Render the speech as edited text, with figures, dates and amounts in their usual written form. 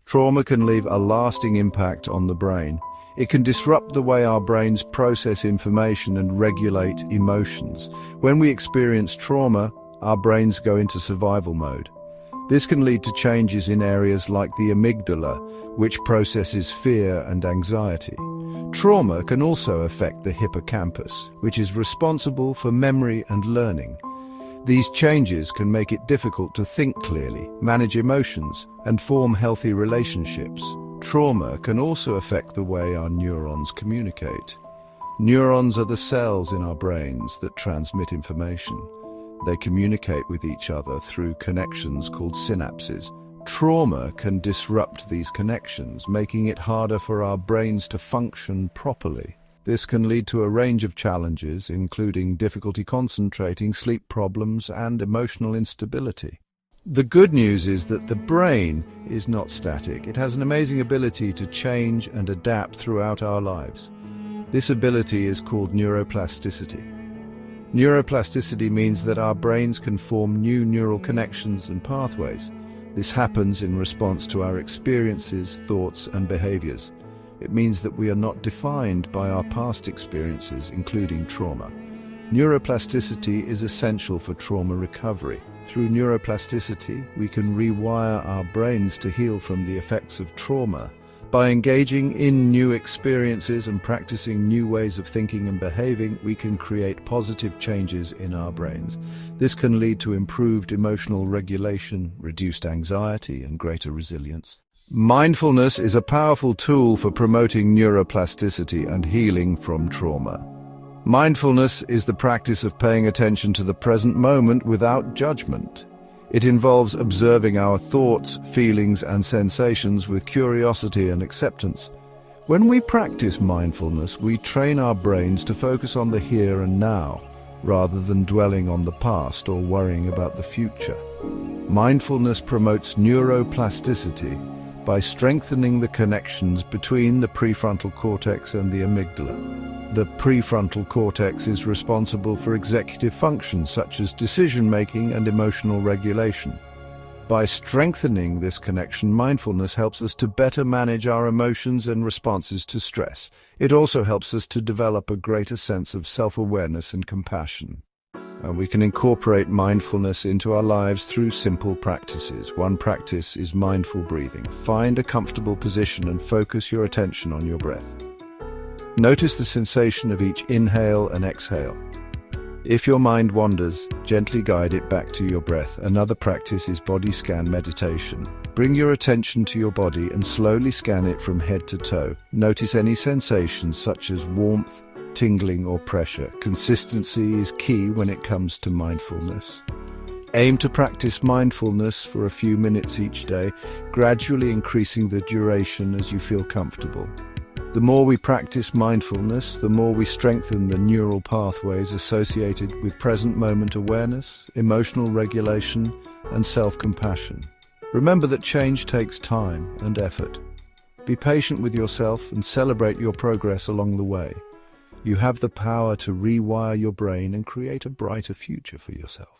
Trauma can leave a lasting impact on the brain. It can disrupt the way our brains process information and regulate emotions. When we experience trauma, our brains go into survival mode. This can lead to changes in areas like the amygdala, which processes fear and anxiety. Trauma can also affect the hippocampus, which is responsible for memory and learning. These changes can make it difficult to think clearly, manage emotions, and form healthy relationships. Trauma can also affect the way our neurons communicate. Neurons are the cells in our brains that transmit information. They communicate with each other through connections called synapses. Trauma can disrupt these connections, making it harder for our brains to function properly. This can lead to a range of challenges, including difficulty concentrating, sleep problems, and emotional instability. The good news is that the brain is not static. It has an amazing ability to change and adapt throughout our lives. This ability is called neuroplasticity. Neuroplasticity means that our brains can form new neural connections and pathways. This happens in response to our experiences, thoughts, and behaviors. It means that we are not defined by our past experiences, including trauma. Neuroplasticity is essential for trauma recovery. Through neuroplasticity, we can rewire our brains to heal from the effects of trauma. By engaging in new experiences and practicing new ways of thinking and behaving, we can create positive changes in our brains. This can lead to improved emotional regulation, reduced anxiety, and greater resilience. Mindfulness is a powerful tool for promoting neuroplasticity and healing from trauma. Mindfulness is the practice of paying attention to the present moment without judgment. It involves observing our thoughts, feelings, and sensations with curiosity and acceptance. When we practice mindfulness, we train our brains to focus on the here and now, rather than dwelling on the past or worrying about the future. Mindfulness promotes neuroplasticity by strengthening the connections between the prefrontal cortex and the amygdala. The prefrontal cortex is responsible for executive functions such as decision-making and emotional regulation. By strengthening this connection, mindfulness helps us to better manage our emotions and responses to stress. It also helps us to develop a greater sense of self-awareness and compassion. We can incorporate mindfulness into our lives through simple practices. One practice is mindful breathing. Find a comfortable position and focus your attention on your breath. Notice the sensation of each inhale and exhale. If your mind wanders, gently guide it back to your breath. Another practice is body scan meditation. Bring your attention to your body and slowly scan it from head to toe. Notice any sensations such as warmth, tingling, or pressure. Consistency is key when it comes to mindfulness. Aim to practice mindfulness for a few minutes each day, gradually increasing the duration as you feel comfortable. The more we practice mindfulness, the more we strengthen the neural pathways associated with present moment awareness, emotional regulation, and self-compassion. Remember that change takes time and effort. Be patient with yourself and celebrate your progress along the way. You have the power to rewire your brain and create a brighter future for yourself.